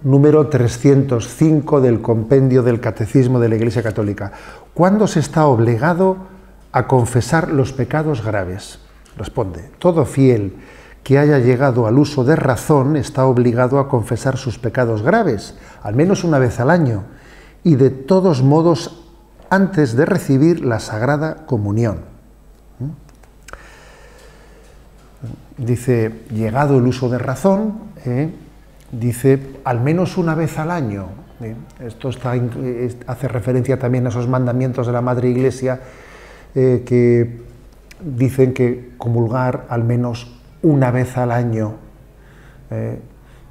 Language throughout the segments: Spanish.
número 305 del compendio del Catecismo de la Iglesia Católica. ¿Cuándo se está obligado a confesar los pecados graves? Responde, todo fiel que haya llegado al uso de razón está obligado a confesar sus pecados graves, al menos una vez al año, y de todos modos antes de recibir la Sagrada Comunión. Dice, llegado el uso de razón, dice, al menos una vez al año. Esto hace referencia también a esos mandamientos de la Madre Iglesia que dicen que comulgar al menos una vez al año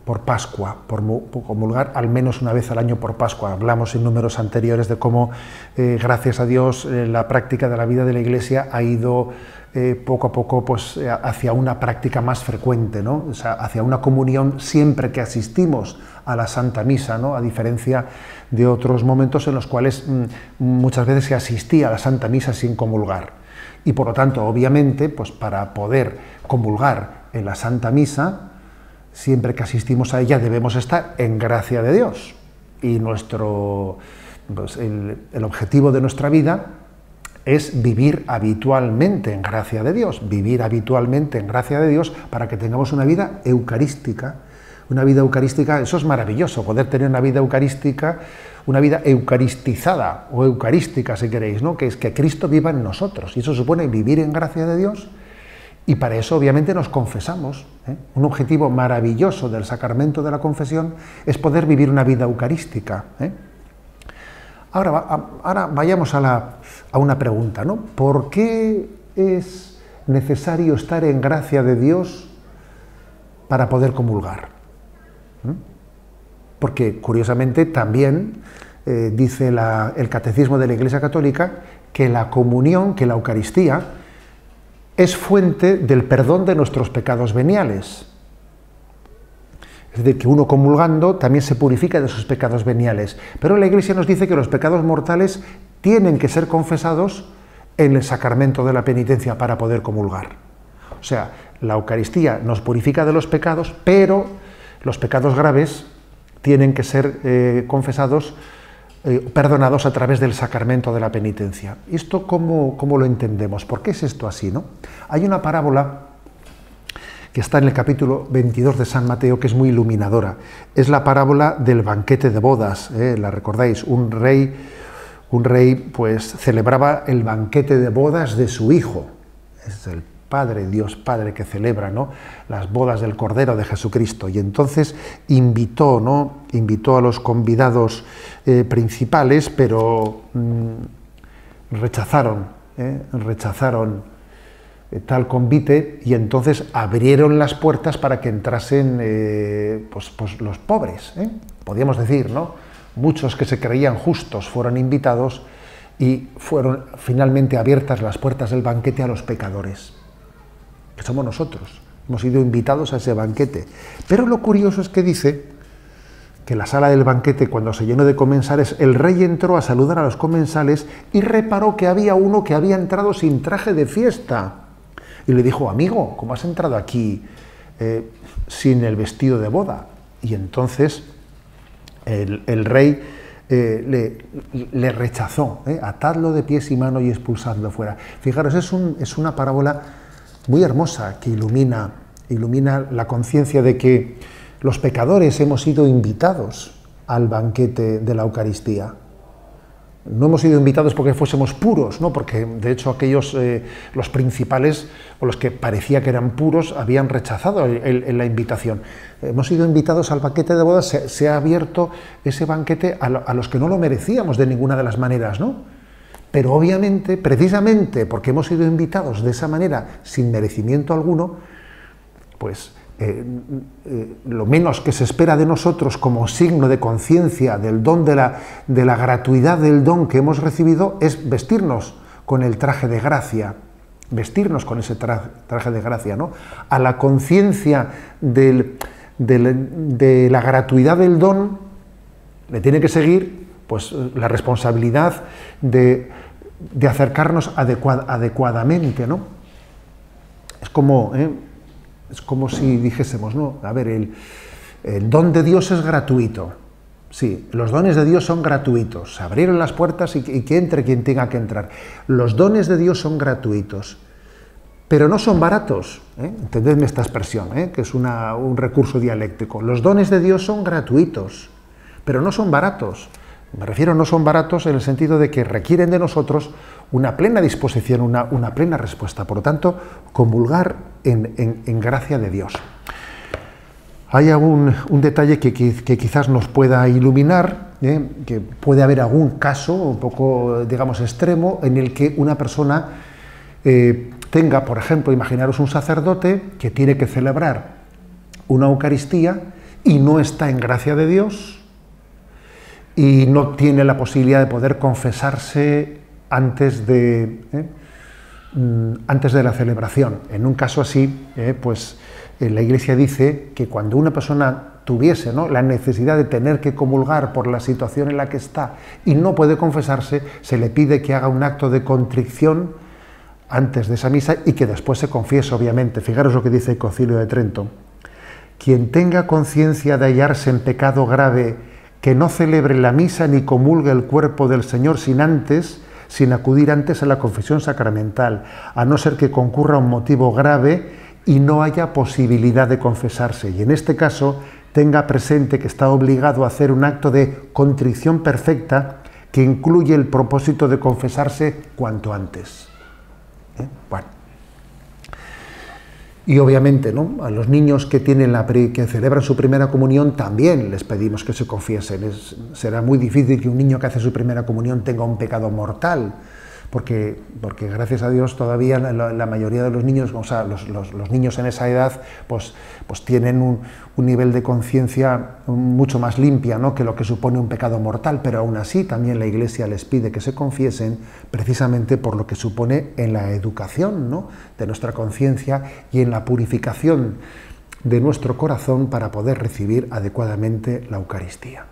por Pascua, por comulgar al menos una vez al año por Pascua. Hablamos en números anteriores de cómo, gracias a Dios, la práctica de la vida de la Iglesia ha ido poco a poco pues, hacia una práctica más frecuente, ¿no? O sea, hacia una comunión siempre que asistimos a la Santa Misa, ¿no? A diferencia de otros momentos en los cuales muchas veces se asistía a la Santa Misa sin comulgar. Y por lo tanto, obviamente, pues para poder comulgar en la Santa Misa, siempre que asistimos a ella debemos estar en gracia de Dios. Y pues el objetivo de nuestra vida es vivir habitualmente en gracia de Dios, vivir habitualmente en gracia de Dios para que tengamos una vida eucarística. Una vida eucarística, eso es maravilloso, poder tener una vida eucarística, una vida eucaristizada o eucarística si queréis, ¿no? Que es que Cristo viva en nosotros, y eso supone vivir en gracia de Dios, y para eso obviamente nos confesamos. Un objetivo maravilloso del sacramento de la confesión es poder vivir una vida eucarística. Ahora vayamos a una pregunta, ¿no? ¿Por qué es necesario estar en gracia de Dios para poder comulgar? Porque, curiosamente, también dice el Catecismo de la Iglesia Católica que la comunión, que la Eucaristía, es fuente del perdón de nuestros pecados veniales. Es decir, que uno comulgando también se purifica de sus pecados veniales. Pero la Iglesia nos dice que los pecados mortales tienen que ser confesados en el sacramento de la penitencia para poder comulgar. O sea, la Eucaristía nos purifica de los pecados, pero los pecados graves tienen que ser confesados, perdonados a través del sacramento de la penitencia. ¿Esto cómo lo entendemos? ¿Por qué es esto así, no? Hay una parábola que está en el capítulo 22 de San Mateo, que es muy iluminadora. Es la parábola del banquete de bodas, ¿la recordáis? Un rey pues celebraba el banquete de bodas de su hijo. Es el Padre, Dios Padre, que celebra, ¿no?, las bodas del Cordero de Jesucristo. Y entonces invitó a los convidados principales, pero rechazaron tal convite, y entonces abrieron las puertas para que entrasen pues los pobres, podríamos decir, ¿no? Muchos que se creían justos fueron invitados y fueron finalmente abiertas las puertas del banquete a los pecadores, que somos nosotros. Hemos sido invitados a ese banquete. Pero lo curioso es que dice que en la sala del banquete, cuando se llenó de comensales, el rey entró a saludar a los comensales y reparó que había uno que había entrado sin traje de fiesta. Y le dijo: amigo, ¿cómo has entrado aquí sin el vestido de boda? Y entonces el rey le rechazó: atadlo de pies y manos y expulsadlo fuera. Fijaros, es una parábola muy hermosa que ilumina la conciencia de que los pecadores hemos sido invitados al banquete de la Eucaristía. No hemos sido invitados porque fuésemos puros, no, porque de hecho aquellos, los principales, o los que parecía que eran puros, habían rechazado la invitación. Hemos sido invitados al banquete de bodas, se ha abierto ese banquete a los que no lo merecíamos de ninguna de las maneras, ¿no? Pero obviamente, precisamente porque hemos sido invitados de esa manera, sin merecimiento alguno, pues lo menos que se espera de nosotros como signo de conciencia del don, de la gratuidad del don que hemos recibido, es vestirnos con el traje de gracia, vestirnos con ese traje de gracia, ¿no? A la conciencia de la gratuidad del don le tiene que seguir pues la responsabilidad de acercarnos adecuadamente, ¿no? Es como si dijésemos, ¿no? A ver, El don de Dios es gratuito. Sí, los dones de Dios son gratuitos. Se abrieron las puertas y que entre quien tenga que entrar. Los dones de Dios son gratuitos, pero no son baratos. Entendedme esta expresión, que es un recurso dialéctico. Los dones de Dios son gratuitos, pero no son baratos. Me refiero, no son baratos en el sentido de que requieren de nosotros una plena disposición, una plena respuesta. Por lo tanto, comulgar en gracia de Dios. Hay un detalle que quizás nos pueda iluminar, que puede haber algún caso un poco, digamos, extremo, en el que una persona tenga, por ejemplo, imaginaros un sacerdote que tiene que celebrar una Eucaristía y no está en gracia de Dios y no tiene la posibilidad de poder confesarse antes de la celebración. En un caso así, pues la Iglesia dice que cuando una persona tuviese, ¿no?, la necesidad de tener que comulgar por la situación en la que está y no puede confesarse, se le pide que haga un acto de contrición antes de esa misa y que después se confiese, obviamente. Fijaros lo que dice el Concilio de Trento. Quien tenga conciencia de hallarse en pecado grave, que no celebre la misa ni comulgue el cuerpo del Señor sin acudir antes a la confesión sacramental, a no ser que concurra un motivo grave y no haya posibilidad de confesarse. Y en este caso, tenga presente que está obligado a hacer un acto de contrición perfecta que incluye el propósito de confesarse cuanto antes. Bueno. Y obviamente, ¿no?, a los niños que celebran su primera comunión también les pedimos que se confiesen. Será muy difícil que un niño que hace su primera comunión tenga un pecado mortal, porque gracias a Dios todavía la mayoría de los niños, o sea, los niños en esa edad, pues tienen un nivel de conciencia mucho más limpia, ¿no?, que lo que supone un pecado mortal, pero aún así también la Iglesia les pide que se confiesen precisamente por lo que supone en la educación, ¿no?, de nuestra conciencia y en la purificación de nuestro corazón para poder recibir adecuadamente la Eucaristía.